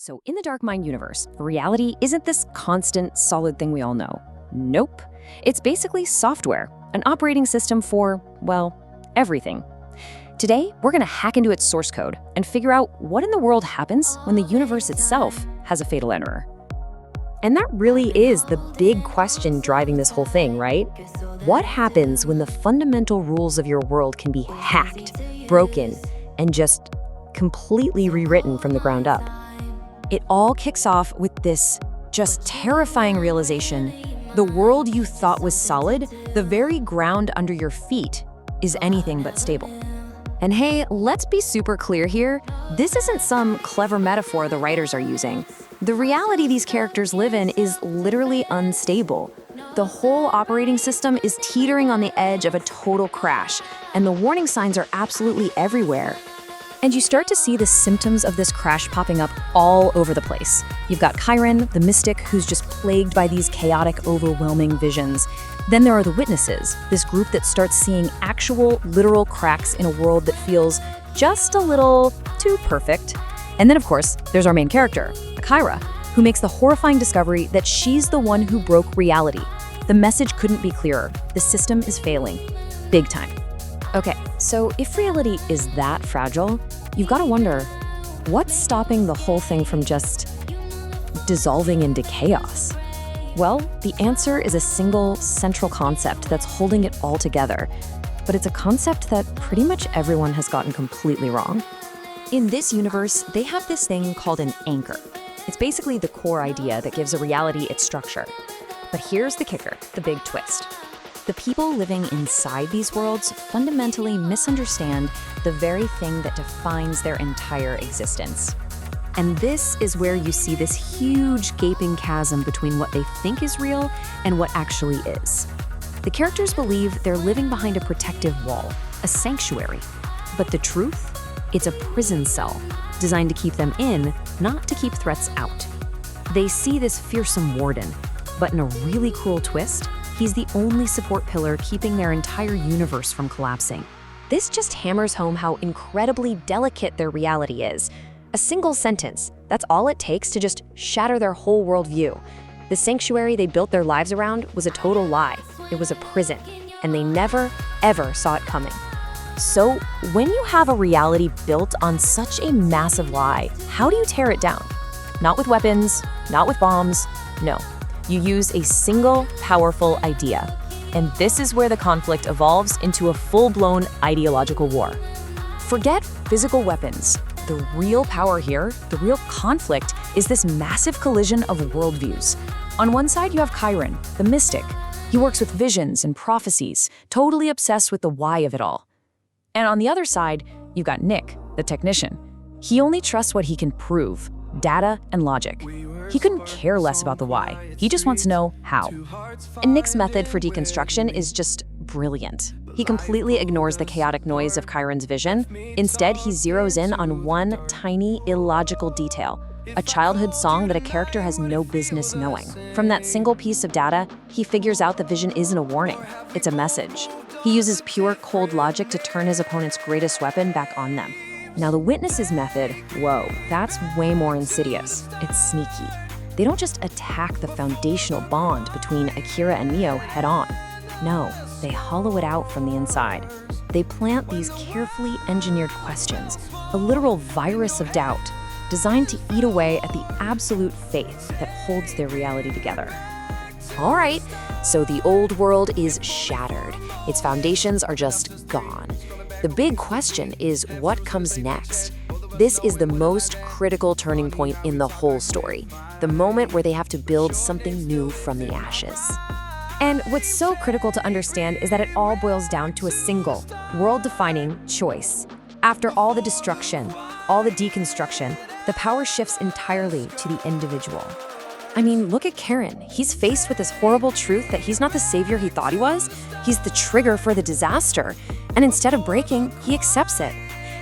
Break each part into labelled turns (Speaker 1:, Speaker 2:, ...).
Speaker 1: So in the DarkMind universe, reality isn't this constant, solid thing we all know. Nope. It's basically software, an operating system for, well, everything. Today, we're going to hack into its source code and figure out what in the world happens when the universe itself has a fatal error. And that really is the big question driving this whole thing, right? What happens when the fundamental rules of your world can be hacked, broken, and just completely rewritten from the ground up? It all kicks off with this just terrifying realization: the world you thought was solid, the very ground under your feet, is anything but stable. And hey, let's be super clear here. This isn't some clever metaphor the writers are using. The reality these characters live in is literally unstable. The whole operating system is teetering on the edge of a total crash, and the warning signs are absolutely everywhere. And you start to see the symptoms of this crash popping up all over the place. You've got Chiron, the mystic, who's just plagued by these chaotic, overwhelming visions. Then there are the witnesses, this group that starts seeing actual, literal cracks in a world that feels just a little too perfect. And then, of course, there's our main character, Kyra, who makes the horrifying discovery that she's the one who broke reality. The message couldn't be clearer. The system is failing. Big time. Okay, so if reality is that fragile, you've got to wonder, what's stopping the whole thing from just dissolving into chaos? Well, the answer is a single central concept that's holding it all together. But it's a concept that pretty much everyone has gotten completely wrong. In this universe, they have this thing called an anchor. It's basically the core idea that gives a reality its structure. But here's the kicker, the big twist. The people living inside these worlds fundamentally misunderstand the very thing that defines their entire existence. And this is where you see this huge gaping chasm between what they think is real and what actually is. The characters believe they're living behind a protective wall, a sanctuary. But the truth? It's a prison cell, designed to keep them in, not to keep threats out. They see this fearsome warden, but in a really cruel twist, he's the only support pillar keeping their entire universe from collapsing. This just hammers home how incredibly delicate their reality is. A single sentence, that's all it takes to just shatter their whole worldview. The sanctuary they built their lives around was a total lie. It was a prison, and they never, ever saw it coming. So, when you have a reality built on such a massive lie, how do you tear it down? Not with weapons, not with bombs, no. You use a single, powerful idea. And this is where the conflict evolves into a full-blown ideological war. Forget physical weapons. The real power here, the real conflict, is this massive collision of worldviews. On one side, you have Chiron, the mystic. He works with visions and prophecies, totally obsessed with the why of it all. And on the other side, you've got Nick, the technician. He only trusts what he can prove, data and logic. He couldn't care less about the why. He just wants to know how. And Nick's method for deconstruction is just brilliant. He completely ignores the chaotic noise of Chiron's vision. Instead, he zeroes in on one tiny, illogical detail, a childhood song that a character has no business knowing. From that single piece of data, he figures out the vision isn't a warning, it's a message. He uses pure, cold logic to turn his opponent's greatest weapon back on them. Now, the witnesses method, whoa, that's way more insidious. It's sneaky. They don't just attack the foundational bond between Akira and Neo head-on. No, they hollow it out from the inside. They plant these carefully engineered questions, a literal virus of doubt, designed to eat away at the absolute faith that holds their reality together. All right, so the old world is shattered. Its foundations are just gone. The big question is, what comes next? This is the most critical turning point in the whole story, the moment where they have to build something new from the ashes. And what's so critical to understand is that it all boils down to a single, world-defining choice. After all the destruction, all the deconstruction, the power shifts entirely to the individual. I mean, look at Karen. He's faced with this horrible truth that he's not the savior he thought he was. He's the trigger for the disaster. And instead of breaking, he accepts it.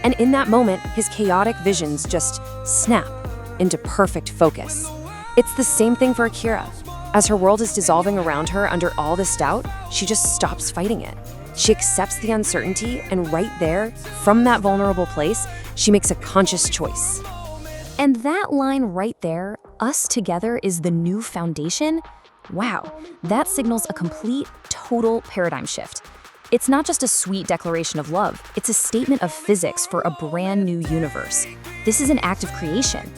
Speaker 1: And in that moment, his chaotic visions just snap into perfect focus. It's the same thing for Akira. As her world is dissolving around her under all this doubt, she just stops fighting it. She accepts the uncertainty, and right there, from that vulnerable place, she makes a conscious choice. And that line right there, us together is the new foundation, wow, that signals a complete, total paradigm shift. It's not just a sweet declaration of love, it's a statement of physics for a brand new universe. This is an act of creation.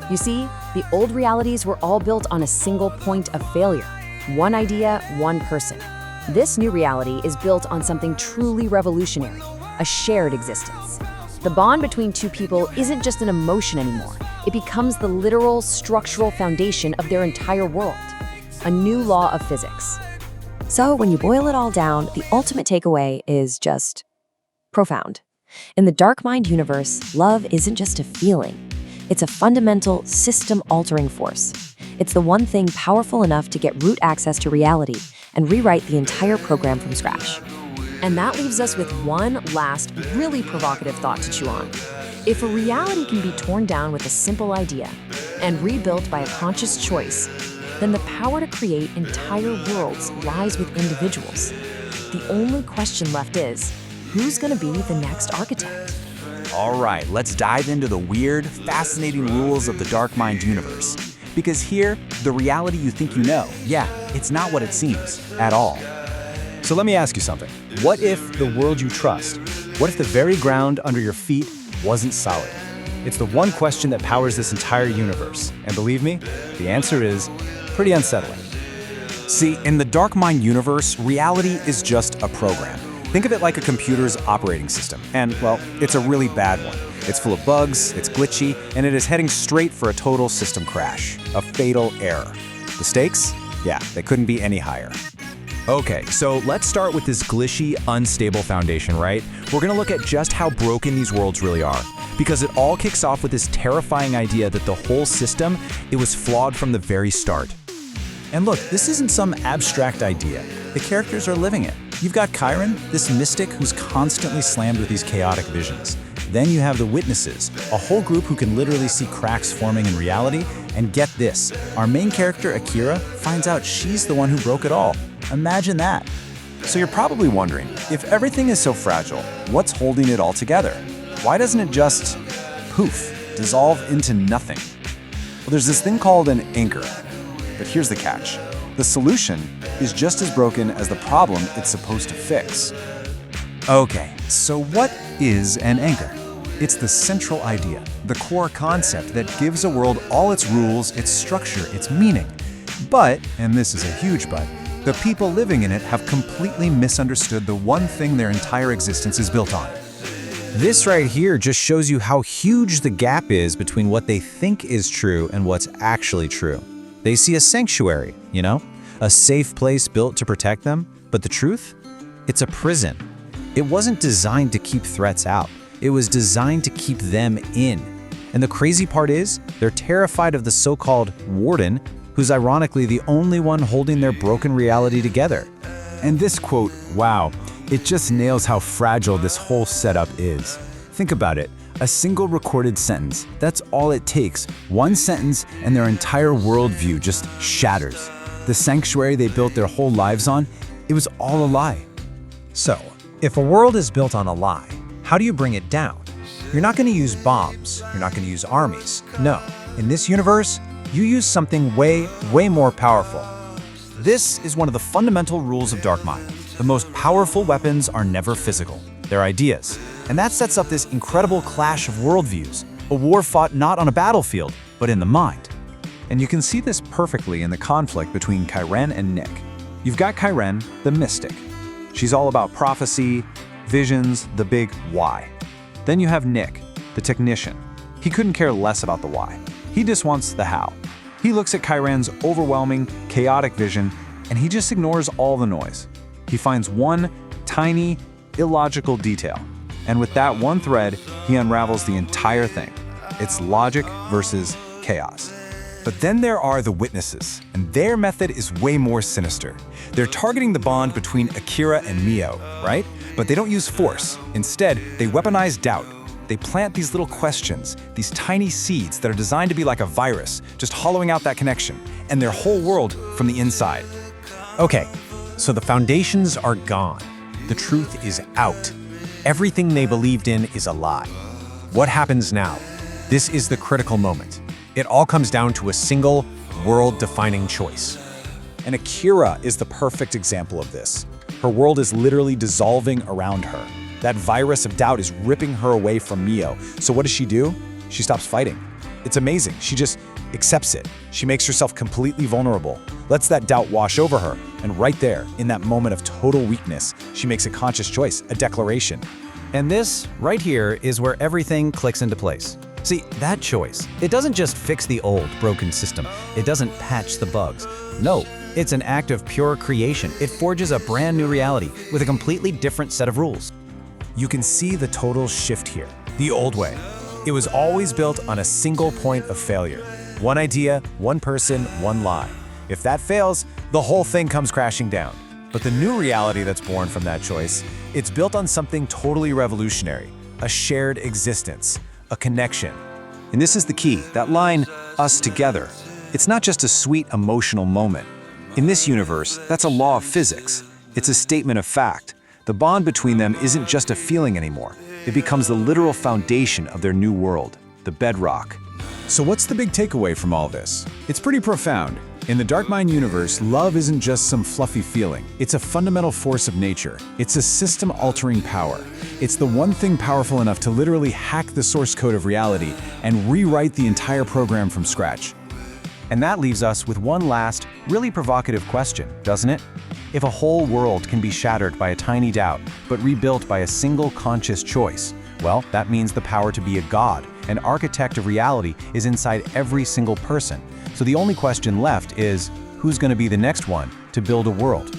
Speaker 1: You see, the old realities were all built on a single point of failure. One idea, one person. This new reality is built on something truly revolutionary, a shared existence. The bond between two people isn't just an emotion anymore. It becomes the literal, structural foundation of their entire world. A new law of physics. So when you boil it all down, the ultimate takeaway is just profound. In the DarkMind universe, love isn't just a feeling. It's a fundamental, system-altering force. It's the one thing powerful enough to get root access to reality and rewrite the entire program from scratch. And that leaves us with one last, really provocative thought to chew on. If a reality can be torn down with a simple idea and rebuilt by a conscious choice, then the power to create entire worlds lies with individuals. The only question left is, who's going to be the next architect?
Speaker 2: All right, let's dive into the weird, fascinating rules of the DarkMind universe. Because here, the reality you think you know, yeah, it's not what it seems at all.
Speaker 3: So let me ask you something. What if the world you trust, what if the very ground under your feet wasn't solid? It's the one question that powers this entire universe. And believe me, the answer is pretty unsettling.
Speaker 2: See, in the DarkMind universe, reality is just a program. Think of it like a computer's operating system. And, well, it's a really bad one. It's full of bugs, it's glitchy, and it is heading straight for a total system crash, a fatal error. The stakes? Yeah, they couldn't be any higher.
Speaker 4: Okay, so let's start with this glitchy, unstable foundation, right? We're gonna look at just how broken these worlds really are. Because it all kicks off with this terrifying idea that the whole system, it was flawed from the very start.
Speaker 2: And look, this isn't some abstract idea. The characters are living it. You've got Chiron, this mystic who's constantly slammed with these chaotic visions. Then you have the witnesses, a whole group who can literally see cracks forming in reality. And get this, our main character, Akira, finds out she's the one who broke it all. Imagine that. So you're probably wondering, if everything is so fragile, what's holding it all together? Why doesn't it just, poof, dissolve into nothing? Well, there's this thing called an anchor. But here's the catch. The solution is just as broken as the problem it's supposed to fix. Okay, so what is an anchor? It's the central idea, the core concept that gives a world all its rules, its structure, its meaning. But, and this is a huge but, the people living in it have completely misunderstood the one thing their entire existence is built on.
Speaker 4: This right here just shows you how huge the gap is between what they think is true and what's actually true. They see a sanctuary, you know, a safe place built to protect them, but the truth? It's a prison. It wasn't designed to keep threats out. It was designed to keep them in. And the crazy part is, they're terrified of the so-called warden, who's ironically the only one holding their broken reality together.
Speaker 3: And this quote, wow, it just nails how fragile this whole setup is. Think about it. A single recorded sentence, that's all it takes. One sentence and their entire worldview just shatters. The sanctuary they built their whole lives on, it was all a lie.
Speaker 5: So, if a world is built on a lie, how do you bring it down? You're not going to use bombs. You're not going to use armies. No, in this universe, you use something way more powerful.
Speaker 2: This is one of the fundamental rules of DarkMind. The most powerful weapons are never physical. They're ideas. And that sets up this incredible clash of worldviews, a war fought not on a battlefield, but in the mind.
Speaker 3: And you can see this perfectly in the conflict between Chiron and Nick. You've got Chiron, the mystic. She's all about prophecy, visions, the big why. Then you have Nick, the technician. He couldn't care less about the why. He just wants the how. He looks at Chiron's overwhelming, chaotic vision, and he just ignores all the noise. He finds one tiny, illogical detail. And with that one thread, he unravels the entire thing. It's logic versus chaos.
Speaker 4: But then there are the witnesses, and their method is way more sinister. They're targeting the bond between Akira and Mio, right? But they don't use force. Instead, they weaponize doubt. They plant these little questions, these tiny seeds that are designed to be like a virus, just hollowing out that connection, and their whole world from the inside.
Speaker 5: Okay, so the foundations are gone. The truth is out. Everything they believed in is a lie. What happens now? This is the critical moment. It all comes down to a single, world-defining choice.
Speaker 2: And Akira is the perfect example of this. Her world is literally dissolving around her. That virus of doubt is ripping her away from Mio. So what does she do? She stops fighting. It's amazing. She just accepts it. She makes herself completely vulnerable, lets that doubt wash over her, and right there, in that moment of total weakness, she makes a conscious choice, a declaration.
Speaker 4: And this, right here, is where everything clicks into place. See, that choice, it doesn't just fix the old, broken system. It doesn't patch the bugs. No, it's an act of pure creation. It forges a brand new reality with a completely different set of rules.
Speaker 2: You can see the total shift here. The old way. It was always built on a single point of failure. One idea, one person, one lie. If that fails, the whole thing comes crashing down. But the new reality that's born from that choice, it's built on something totally revolutionary, a shared existence, a connection.
Speaker 3: And this is the key, that line, us together. It's not just a sweet emotional moment. In this universe, that's a law of physics. It's a statement of fact. The bond between them isn't just a feeling anymore. It becomes the literal foundation of their new world, the bedrock.
Speaker 2: So what's the big takeaway from all this? It's pretty profound. In the DarkMind universe, love isn't just some fluffy feeling. It's a fundamental force of nature. It's a system-altering power. It's the one thing powerful enough to literally hack the source code of reality and rewrite the entire program from scratch.
Speaker 4: And that leaves us with one last, really provocative question, doesn't it? If a whole world can be shattered by a tiny doubt, but rebuilt by a single conscious choice, well, that means the power to be a god, an architect of reality, is inside every single person. So the only question left is, who's going to be the next one to build a world?